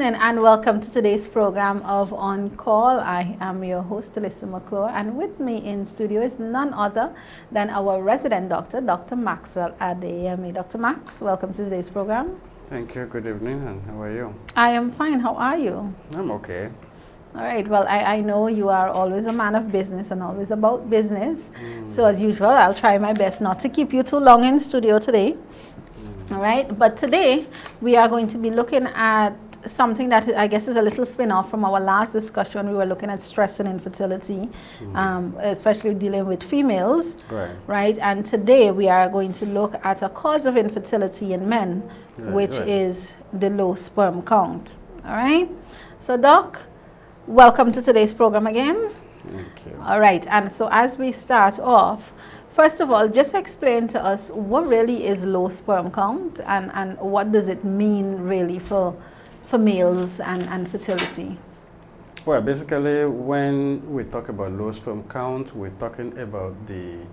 evening and welcome to today's program of On Call. I am your host, Thalissa McClure, and with me in studio is none other than our resident doctor, Dr. Maxwell at the AME. Dr. Max, welcome to today's program. Thank you. Good evening, and how are you? I am fine. How are you? I'm okay. All right. Well, I know you are always a man of business and always about business. So as usual, I'll try my best not to keep you too long in studio today. All right. But today we are going to be looking at something that I guess is a little spin-off from our last discussion. We were looking at stress and infertility, especially dealing with females. Right. And today we are going to look at a cause of infertility in men, which is the low sperm count. All right. So, Doc, welcome to today's program again. Thank you. All right. And so as we start off, first of all, just explain to us what really is low sperm count and what does it mean really for males and fertility? Well, basically, when we talk about low sperm count, we're talking about the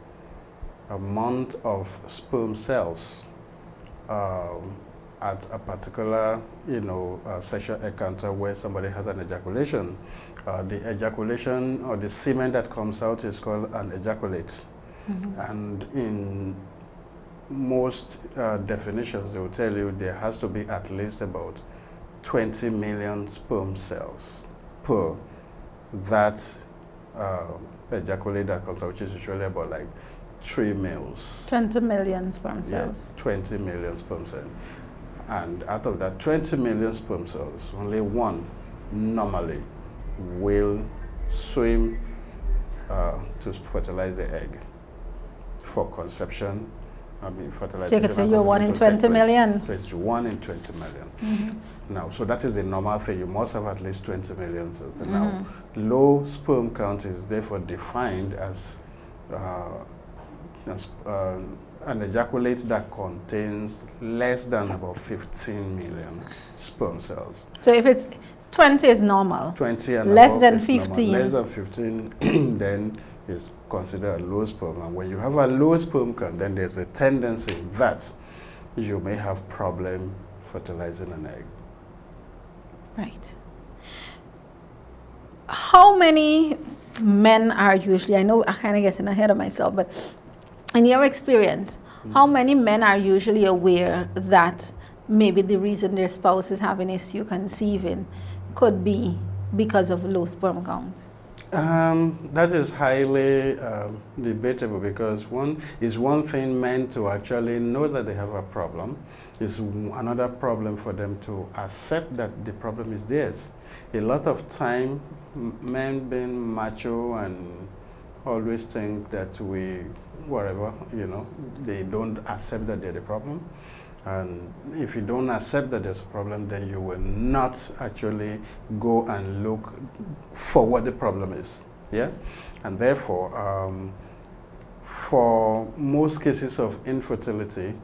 amount of sperm cells at a particular, sexual encounter where somebody has an ejaculation. The ejaculation or the semen that comes out is called an ejaculate. And in most definitions, they will tell you there has to be at least about 20 million sperm cells per that ejaculate that comes out, which is usually about like 3 males. 20 million sperm cells. Yeah, 20 million sperm cells. And out of that 20 million sperm cells, only one normally will swim to fertilize the egg for conception. Fertilization. So you could say you're 1 in 20 million. So it's 1 in 20 million. Now, so that is the normal thing. You must have at least 20 million cells. Now, low sperm count is therefore defined as an ejaculate that contains less than about 15 million sperm cells. So if it's 20 is normal. 20 and less above than is 15. Less than 15, then is considered a low sperm. And when you have a low sperm count, then there's a tendency that you may have problem fertilizing an egg. Right. How many men are usually, I know I'm kind of getting ahead of myself, but in your experience, how many men are usually aware that maybe the reason their spouse is having issue conceiving could be because of low sperm count? That is highly debatable, because one thing men to actually know that they have a problem. Is another problem for them to accept that the problem is theirs. A lot of time, men being macho and always think that they don't accept that they're the problem. And if you don't accept that there's a problem, then you will not actually go and look for what the problem is. Yeah? And therefore, for most cases of infertility,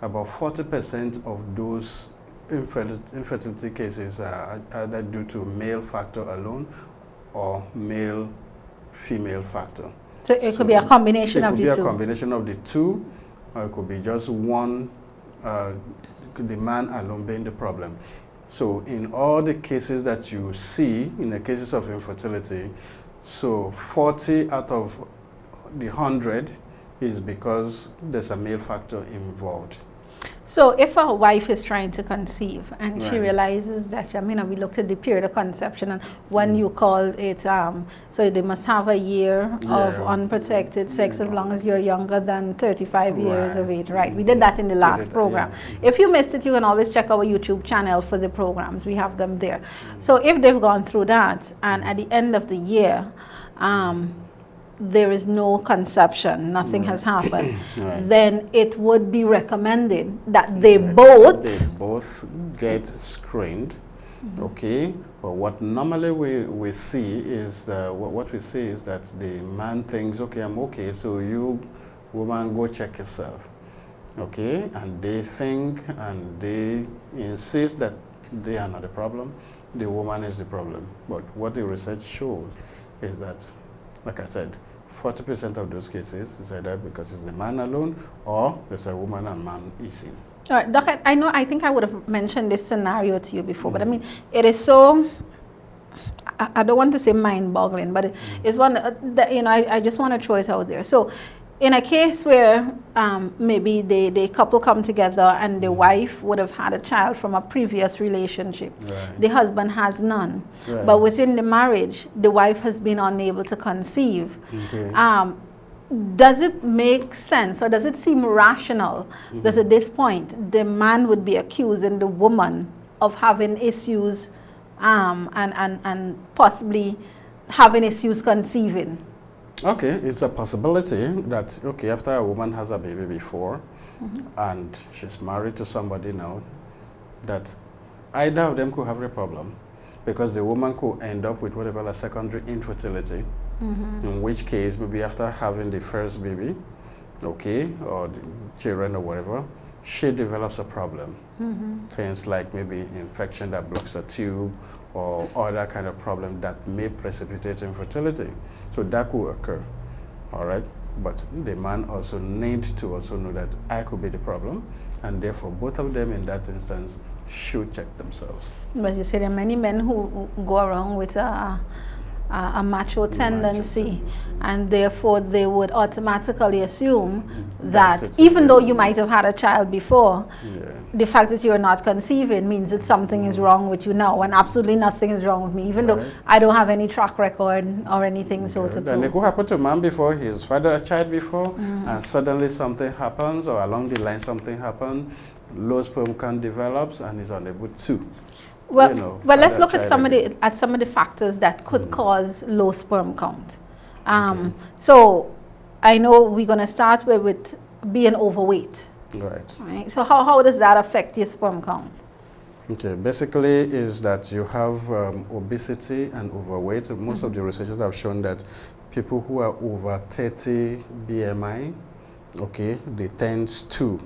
about 40% of those infertility cases are either due to male factor alone or male-female factor. So it could be a combination of the two? It could be a combination of the two, or it could be just one, the man alone being the problem. So in all the cases that you see, in the cases of infertility, so 40 out of the 100 is because there's a male factor involved. So if a wife is trying to conceive and she realizes that, we looked at the period of conception, and when you call it, so they must have a year of unprotected sex as long as you're younger than 35 years of age. Right. We did that in the last program. If you missed it, you can always check our YouTube channel for the programs. We have them there. So if they've gone through that and at the end of the year, there is no conception, nothing has happened, then it would be recommended that they both get screened. Okay, but what normally we see is what we see is that the man thinks, okay, I'm okay, so you woman go check yourself. Okay, and they think and they insist that they are not the problem, the woman is the problem. But what the research shows is that, like I said, 40% of those cases is either because it's the man alone or there's a woman and man issue. All right, Doc, I think I would have mentioned this scenario to you before, but I mean, it is so, I don't want to say mind-boggling, but it's one that, you know, I just want to throw it out there. So, in a case where maybe the couple come together and the wife would have had a child from a previous relationship, the husband has none, but within the marriage, the wife has been unable to conceive. Does it make sense, or does it seem rational that at this point the man would be accusing the woman of having issues and possibly having issues conceiving? Okay, it's a possibility that, okay, after a woman has a baby before and she's married to somebody now, that either of them could have a problem, because the woman could end up with what they call a secondary infertility, in which case maybe after having the first baby, okay, or the children or whatever, she develops a problem. Things like maybe infection that blocks the tube or other kind of problem that may precipitate infertility. So that could occur, all right? But the man also needs to also know that I could be the problem, and therefore both of them in that instance should check themselves. But you say there are many men who go around with a macho tendency, and therefore they would automatically assume that even though you might have had a child before, the fact that you're not conceiving means that something is wrong with you now, and absolutely nothing is wrong with me, even though I don't have any track record or anything so to prove. And it could happen to a man before, he's fathered a child before, and suddenly something happens, or along the line something happens, low sperm count develops, and he's unable to. Well, you know, well, let's look at some of the factors that could cause low sperm count. So I know we're going to start with being overweight. Right. So how does that affect your sperm count? Okay, basically is that you have obesity and overweight. Most of the researchers have shown that people who are over 30 BMI, okay, they tend to,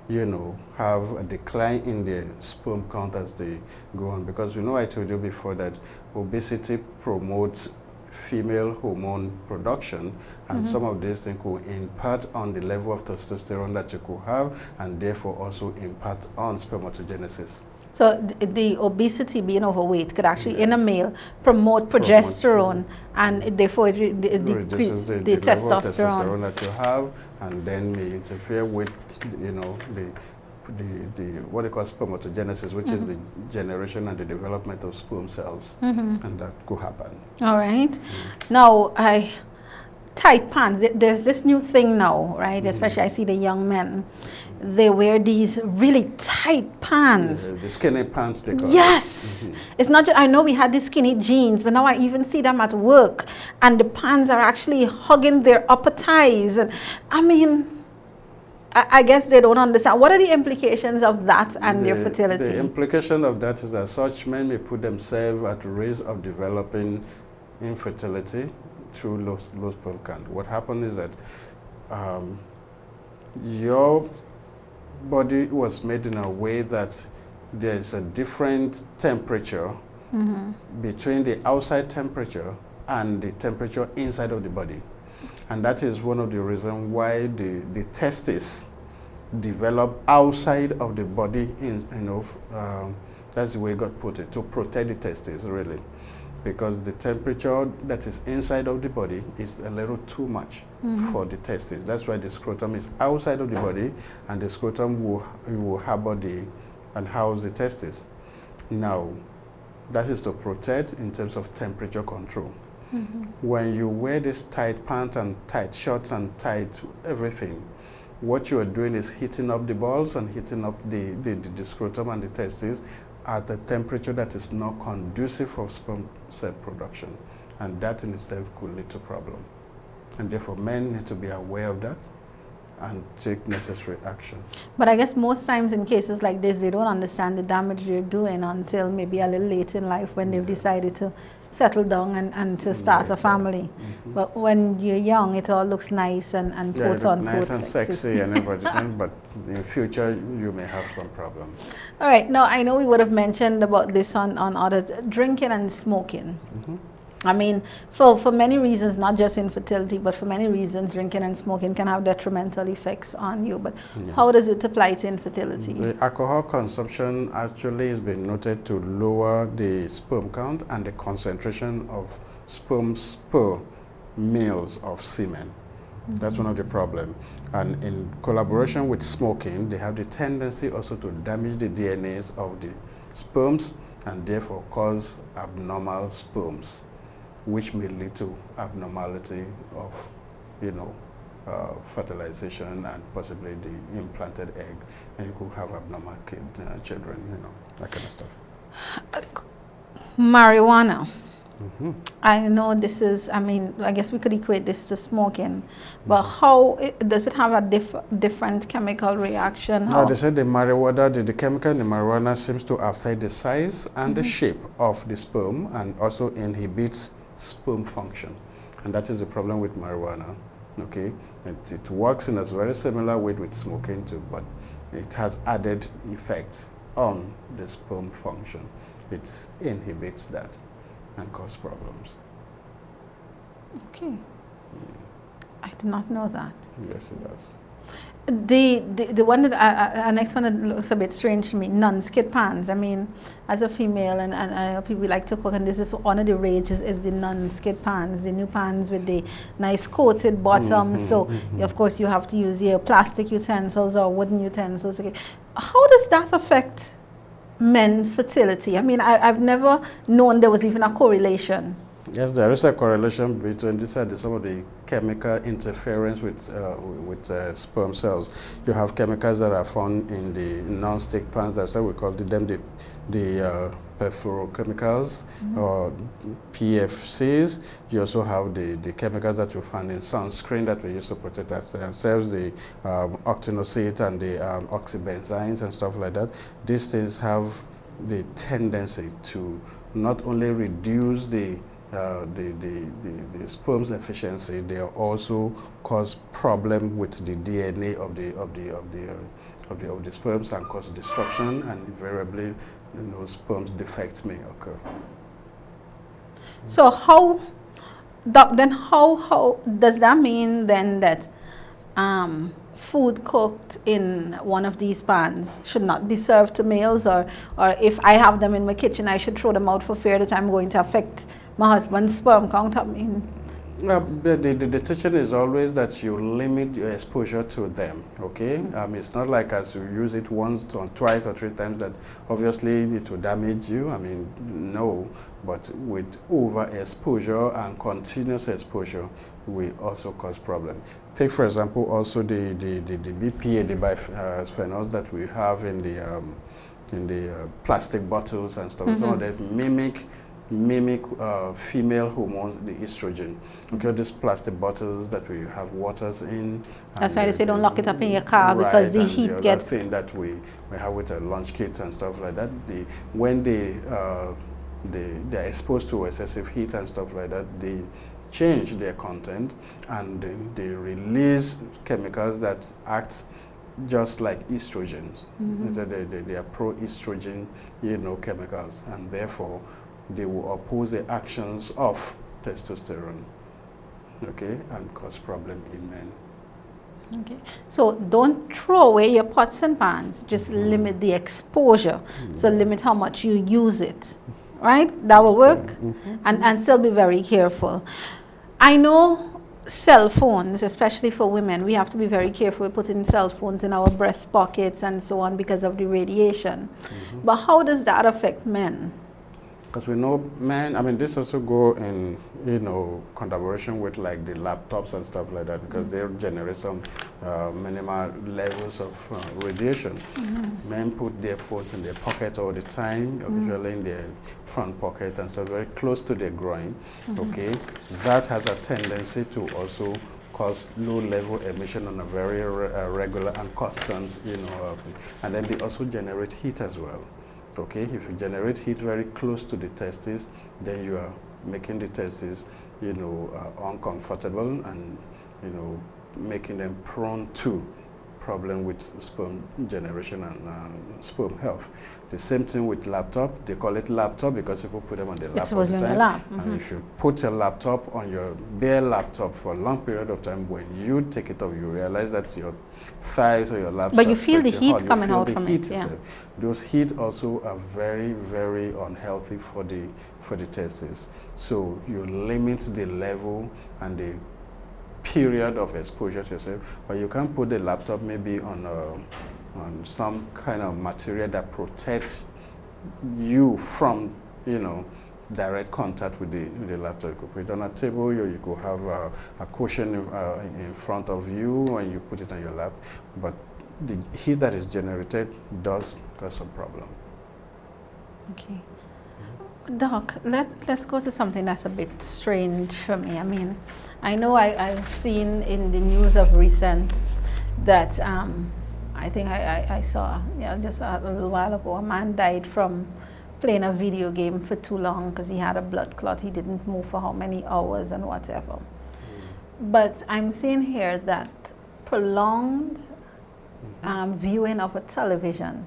you know, have a decline in their sperm count as they go on. Because, you know, I told you before that obesity promotes female hormone production, and some of these things could impact on the level of testosterone that you could have, and therefore also impact on spermatogenesis. So the obesity, being overweight, could actually, in a male, promote progesterone, and therefore it decreases the level of testosterone that you have, and then may interfere with, you know, the what they call spermatogenesis, which is the generation and the development of sperm cells, and that could happen. All right. Now, tight pants. There's this new thing now, right? Especially I see the young men. They wear these really tight pants. The skinny pants, they call it. It's not just, I know we had these skinny jeans, but now I even see them at work, and the pants are actually hugging their upper thighs. And I mean, I guess they don't understand. What are the implications of that and their fertility? The implication of that is that such men may put themselves at risk of developing infertility through low sperm count. What happens is that your body was made in a way that there's a different temperature between the outside temperature and the temperature inside of the body. And that is one of the reasons why the testes develop outside of the body, that's the way God put it, to protect the testes, really. Because the temperature that is inside of the body is a little too much for the testes. That's why the scrotum is outside of the body, and the scrotum will harbor and house the testes. Now, that is to protect in terms of temperature control. When you wear this tight pants and tight shorts and tight everything, what you are doing is heating up the balls and heating up the scrotum and the testes at a temperature that is not conducive for sperm cell production. And that in itself could lead to problem. And therefore men need to be aware of that and take necessary action. But I guess most times in cases like this, they don't understand the damage they're doing until maybe a little late in life when they've decided to settle down and to start a family. But when you're young, it all looks nice and quote unquote nice and sexy and everything, but in future you may have some problems. All right, now I know we would have mentioned about this on other, drinking and smoking. I mean, for many reasons, not just infertility, but for many reasons, drinking and smoking can have detrimental effects on you. But how does it apply to infertility? The alcohol consumption actually has been noted to lower the sperm count and the concentration of sperms per males of semen. That's one of the problems. And in collaboration with smoking, they have the tendency also to damage the DNAs of the sperms and therefore cause abnormal sperms, which may lead to abnormality of, fertilization and possibly the implanted egg, and you could have abnormal children, that kind of stuff. Marijuana. I know this is, I guess we could equate this to smoking, but how does it have a different chemical reaction? No, they said the marijuana, the chemical in the marijuana seems to affect the size and the shape of the sperm and also inhibits sperm function. And that is the problem with marijuana, okay? It works in a very similar way with smoking too, but it has added effect on the sperm function. It inhibits that and cause problems. Okay. I did not know that. Yes, it does. The one that next one that looks a bit strange to me, non-skid pans. I mean, as a female, and I know people like to cook, and this is one of the rages is the non-skid pans, the new pans with the nice coated bottom. So of course you have to use your plastic utensils or wooden utensils. Okay. How does that affect men's fertility? I mean, I've never known there was even a correlation. Yes, there is a correlation between some of the chemical interference with sperm cells. You have chemicals that are found in the non-stick pans. That's why we call them the perfluorochemicals or PFCs. You also have the chemicals that you find in sunscreen that we use to protect ourselves, the octinoxate and the oxybenzynes and stuff like that. These things have the tendency to not only reduce the sperm's efficiency, they also cause problem with the DNA of the sperms and cause destruction, and invariably, sperm's defects may occur. So how does that mean then that food cooked in one of these pans should not be served to males, or if I have them in my kitchen, I should throw them out for fear that I'm going to affect my husband's sperm count? I mean, the teaching is always that you limit your exposure to them, okay? It's not like as you use it once or twice or three times that obviously it will damage you. I mean, no, but with overexposure and continuous exposure will also cause problems. Take, for example, also the BPA, the biphenyls that we have in the plastic bottles and stuff. Some of them mimic female hormones, the estrogen. Okay, these plastic bottles that we have waters in. That's why they say don't lock it up in your car, because the heat the gets. Thing that we have with lunch kits and stuff like that. When they're exposed to excessive heat and stuff like that, they change their content and they release chemicals that act just like estrogens. They are pro-estrogen, chemicals, and therefore they will oppose the actions of testosterone, okay, and cause problem in men. Okay, so don't throw away your pots and pans, just limit the exposure. So limit how much you use it, right? That will work. And still be very careful. I know cell phones, especially for women, we have to be very careful with putting cell phones in our breast pockets and so on because of the radiation. But how does that affect men? Because we know men, this also go in, collaboration with like the laptops and stuff like that, because they generate some minimal levels of radiation. Men put their phones in their pocket all the time, usually in their front pocket and so very close to their groin, okay? That has a tendency to also cause low-level emission on a very regular and constant, and then they also generate heat as well. Okay, if you generate heat very close to the testes, then you are making the testes, uncomfortable and, making them prone to problem with sperm generation and sperm health. The same thing with laptop. They call it laptop because people put them on the lap all the time. And if you put a laptop on your bare laptop for a long period of time, when you take it off, you realize that your thighs or your laps. But you feel the heat coming out from it. Yeah. Those heat also are very, very unhealthy for the testes. So you limit the level and the period of exposure to yourself, but you can put the laptop maybe on some kind of material that protects you from, direct contact with the laptop. You could put it on a table, you could have a cushion in front of you when you put it on your lap, but the heat that is generated does cause some problem. Okay. Doc, let's go to something that's a bit strange for me. I mean, I know I've seen in the news of recent that I think I saw just a little while ago, a man died from playing a video game for too long because he had a blood clot. He didn't move for how many hours and whatever. But I'm seeing here that prolonged viewing of a television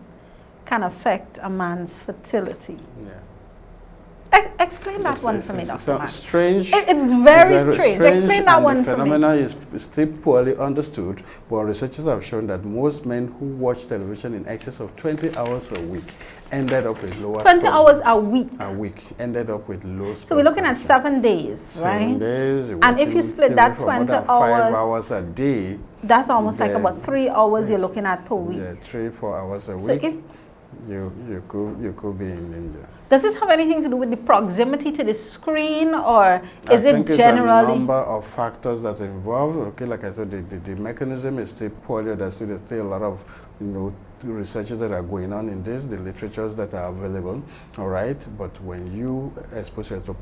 can affect a man's fertility. Yeah. Explain that one to me, Dr. Matt. Strange. It's very strange. Explain that one for me. The phenomena is still poorly understood, but researchers have shown that most men who watch television in excess of 20 hours a week ended up with lower 20 hours a week? A week. Ended up with low sperm. So we're looking at 7 days, right? 7 days. And if you split that 20 hours, 5 hours a day. That's almost like about 3 hours you're looking at per week. Yeah, 3-4 hours a week. So if you could be in danger. Does this have anything to do with the proximity to the screen, or is it generally? It's a number of factors that are involved. Okay, like I said, the mechanism is still poorly understood. There's still a lot of researches that are going on in this, the literatures that are available. All right, but when you expose yourself to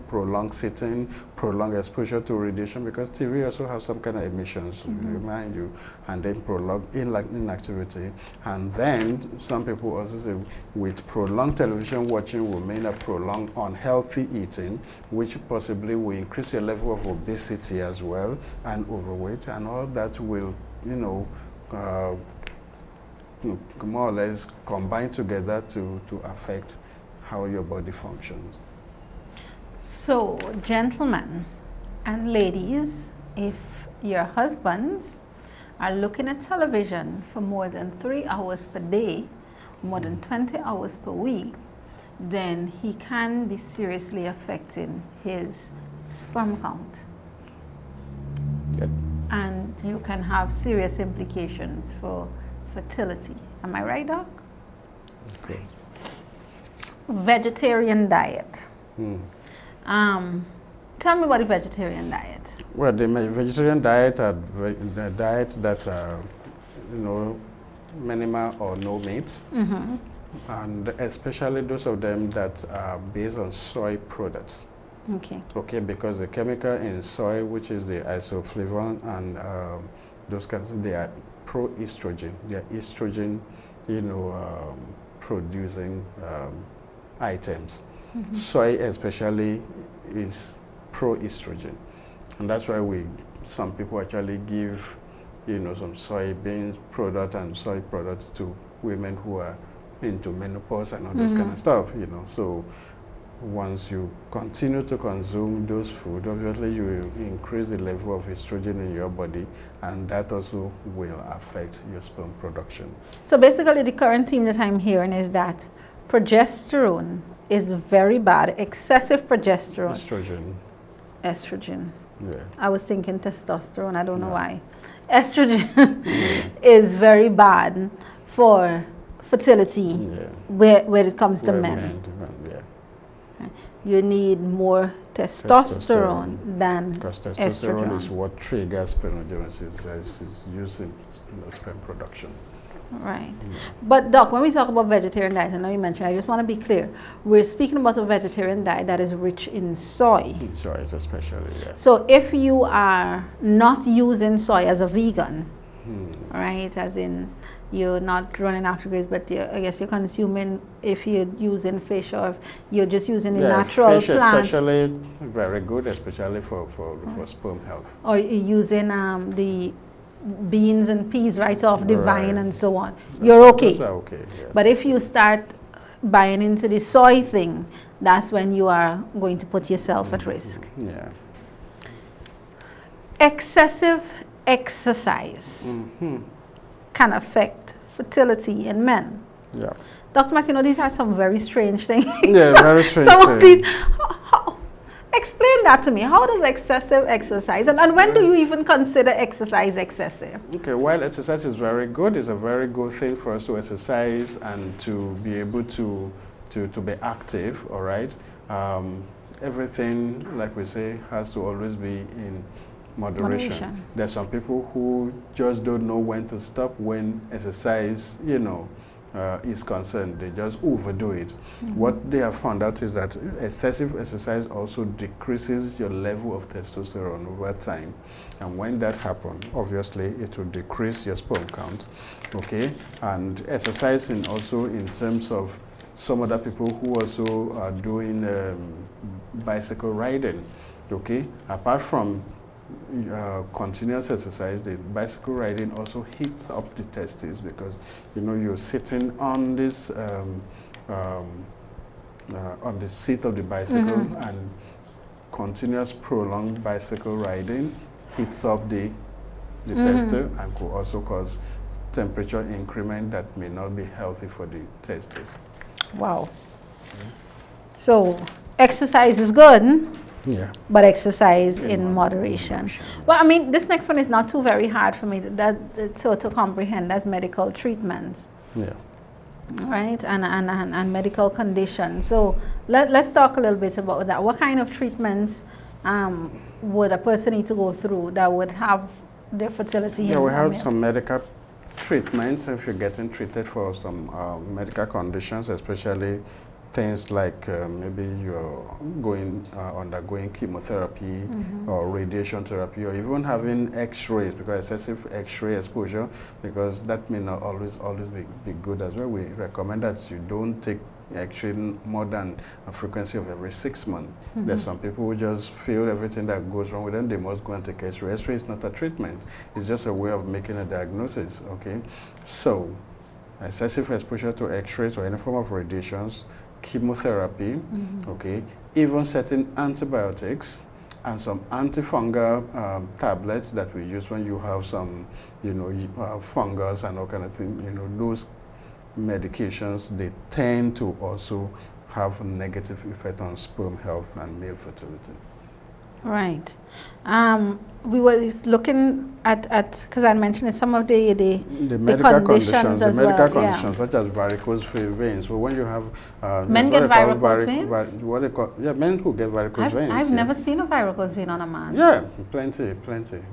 prolonged sitting, prolonged exposure to radiation, because TV also has some kind of emissions, remind you, and then prolonged inactivity, and then some people also say with prolonged television watching will mean a prolonged unhealthy eating, which possibly will increase your level of obesity as well, and overweight, and all that will, more or less combine together to affect how your body functions. So, gentlemen and ladies, if your husbands are looking at television for more than 3 hours per day, more than 20 hours per week, then he can be seriously affecting his sperm count. Yep. And you can have serious implications for fertility. Am I right, Doc? Okay. Vegetarian diet. Tell me about the vegetarian diet. Well, the vegetarian diet are the diets that are, minimal or no meat, and especially those of them that are based on soy products. Okay. Okay, because the chemical in soy, which is the isoflavone and those kinds of, they are pro-estrogen. They are estrogen, producing items. Soy especially is pro-estrogen, and that's why some people actually give, some soybean product and soy products to women who are into menopause and all this kind of stuff. So once you continue to consume those food, obviously you will increase the level of estrogen in your body, and that also will affect your sperm production. So basically the current theme that I'm hearing is that progesterone is very bad. Excessive progesterone. Estrogen. Yeah. I was thinking testosterone, I don't know why. Estrogen is very bad for fertility where it comes to men. You need more testosterone than because testosterone is what triggers spermatogenesis, is used in sperm production. Right. But Doc, when we talk about vegetarian diet, I know you mentioned, I just want to be clear, we're speaking about a vegetarian diet that is rich in soy. In soy especially, yeah. So if you are not using soy as a vegan, right, as in you're not running after grains, but I guess you're consuming, if you're using fish or if you're just using the natural fish plant. Especially very good, especially for sperm health. Or you're using the beans and peas right off the vine Right. and so on, you're okay. Those are okay, yeah. But if you start buying into the soy thing, that's when you are going to put yourself at risk. Yeah. Excessive exercise can affect fertility in men. Yeah. Dr. Mas, these are some very strange things. Yeah, very strange Some of things. these, explain that to me. How does excessive exercise, and when do you even consider exercise excessive? Okay, while exercise is very good, it's a very good thing for us to exercise and to be able to be active, all right? Everything, like we say, has to always be in moderation. There's some people who just don't know when to stop when exercise, is concerned. They just overdo it. What they have found out is that excessive exercise also decreases your level of testosterone over time. And when that happens, obviously, it will decrease your sperm count, okay? And exercising also in terms of some other people who also are doing bicycle riding, okay? Apart from continuous exercise, the bicycle riding also heats up the testes because you're sitting on this on the seat of the bicycle, and continuous prolonged bicycle riding heats up the testes and could also cause temperature increment that may not be healthy for the testes. Wow. So exercise is good. Yeah. But exercise in moderation. Well, I mean, this next one is not too very hard for me to comprehend as medical treatments. Yeah. Right? And medical conditions. So let's talk a little bit about that. What kind of treatments would a person need to go through that would have their fertility? Yeah, we have some medical treatments if you're getting treated for some medical conditions, especially things like maybe you're undergoing chemotherapy or radiation therapy, or even having x-rays, because excessive x-ray exposure, because that may not always be good as well. We recommend that you don't take x-ray more than a frequency of every 6 months. There's some people who just feel everything that goes wrong with them, they must go and take x-ray. X-ray is not a treatment. It's just a way of making a diagnosis, okay? So, excessive exposure to x-rays or any form of radiations, chemotherapy, okay, even certain antibiotics and some antifungal tablets that we use when you have some, fungus and all kind of thing. Those medications, they tend to also have a negative effect on sperm health and male fertility. Right. We were looking at because I mentioned some of the medical conditions, conditions such as varicose veins. So when you have men get varicose veins, what they call men who get varicose veins. I've never seen a varicose vein on a man. Yeah, plenty.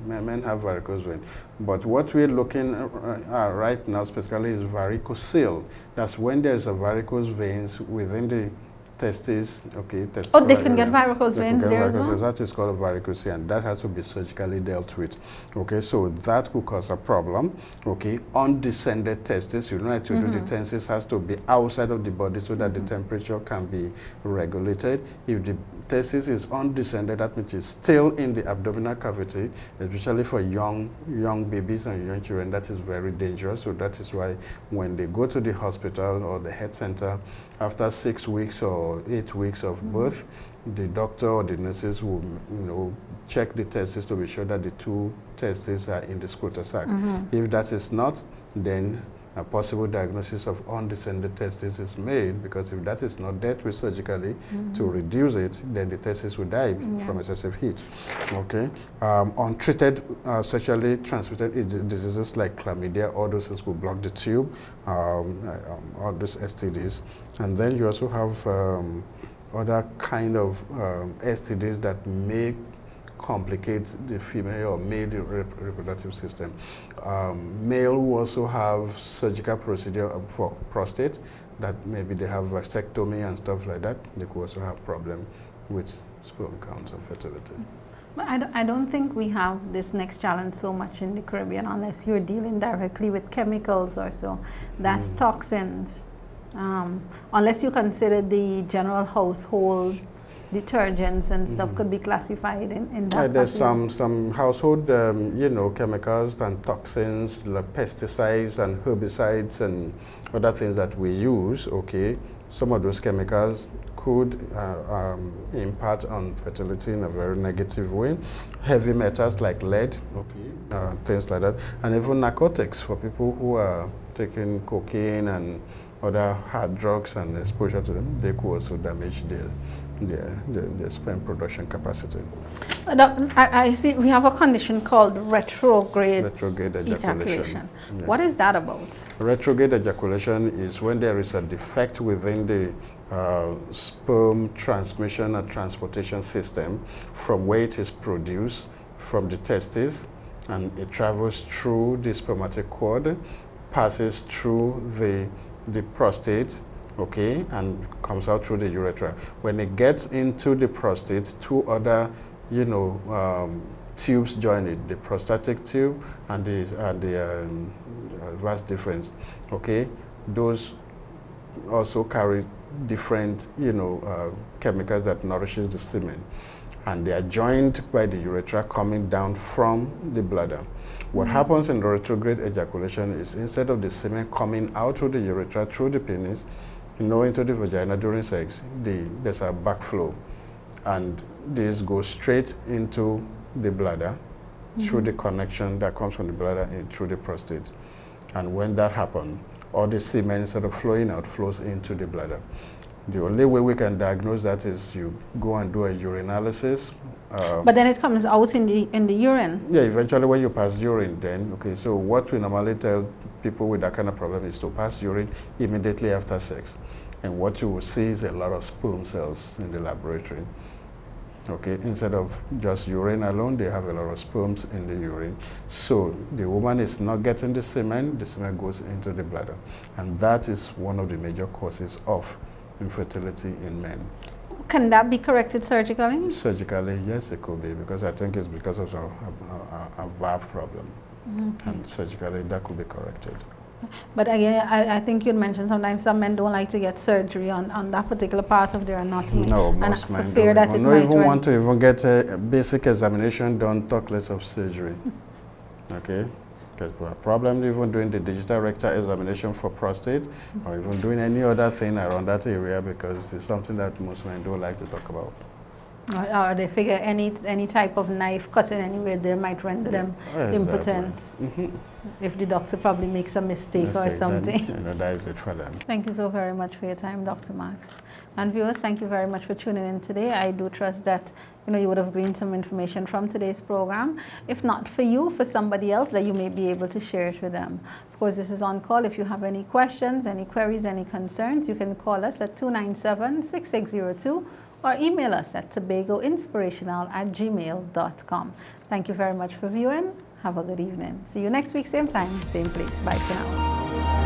Men have varicose veins. But what we're looking at right now specifically is varicocele. That's when there's a varicose veins within the testes, okay. Oh, they can get varicose veins there as well? That is called a varicose, and that has to be surgically dealt with. Okay, so that could cause a problem. Okay, undescended testes, you don't have to do the testes has to be outside of the body so that the temperature can be regulated. If the testis is undescended, that means it's still in the abdominal cavity, especially for young babies and young children. That is very dangerous. So that is why when they go to the hospital or the health center after 6 weeks or 8 weeks of birth, the doctor or the nurses will check the testes to be sure that the two testes are in the scrotal sac. If that is not, then a possible diagnosis of undescended testes is made, because if that is not dealt with surgically to reduce it, then the testes will die from excessive heat. Okay, untreated sexually transmitted diseases like chlamydia, all those things will block the tube, all those STDs, and then you also have other kind of STDs that may complicate the female or male reproductive system. Male who also have surgical procedure for prostate, that maybe they have vasectomy and stuff like that, they could also have problem with sperm count and fertility. But I don't think we have this next challenge so much in the Caribbean unless you're dealing directly with chemicals or so. That's toxins. Unless you consider the general household detergents and stuff could be classified in that There's category? some household, chemicals and toxins, like pesticides and herbicides and other things that we use, okay? Some of those chemicals could impact on fertility in a very negative way. Heavy metals like lead, okay, things like that. And even narcotics for people who are taking cocaine and other hard drugs and exposure to them, they could also damage their sperm production capacity. I see we have a condition called retrograde Ejaculation. Yeah. What is that about? Retrograde ejaculation is when there is a defect within the sperm transmission and transportation system from where it is produced from the testes, and it travels through the spermatic cord, passes through the prostate, okay, and comes out through the urethra. When it gets into the prostate, two other, tubes join it, the prostatic tube and the vas deferens, okay. Those also carry different, chemicals that nourishes the semen, and they are joined by the urethra coming down from the bladder. What happens in the retrograde ejaculation is instead of the semen coming out through the urethra, through the penis, into the vagina during sex, there's a backflow, and this goes straight into the bladder through the connection that comes from the bladder and through the prostate. And when that happens, all the semen, instead of flowing out, flows into the bladder. The only way we can diagnose that is you go and do a urinalysis. But then it comes out in the urine. Yeah, eventually when you pass urine, then, okay, so what we normally tell people with that kind of problem is to pass urine immediately after sex. And what you will see is a lot of sperm cells in the laboratory. Okay, instead of just urine alone, they have a lot of sperms in the urine. So the woman is not getting the semen goes into the bladder. And that is one of the major causes of infertility in men. Can that be corrected surgically? Surgically, yes, it could be, because I think it's because of a valve problem. Okay. And surgically, that could be corrected. But again, I think you'd mentioned sometimes some men don't like to get surgery on that particular part of their anatomy. No, most men fear that don't even want to even get a basic examination done, talk less of surgery. Okay? Because we have problems even doing the digital rectal examination for prostate, or even doing any other thing around that area, because it's something that most men don't like to talk about. Or they figure any type of knife cutting anywhere there might render them impotent. If the doctor probably makes a mistake or something. Then, that is it for them. Thank you so very much for your time, Dr. Max. And viewers, thank you very much for tuning in today. I do trust that you would have gleaned some information from today's program. If not for you, for somebody else, that you may be able to share it with them. Of course, this is on call. If you have any questions, any queries, any concerns, you can call us at 297-6602 or email us at tobagoinspirational@gmail.com. Thank you very much for viewing. Have a good evening. See you next week, same time, same place. Bye for now.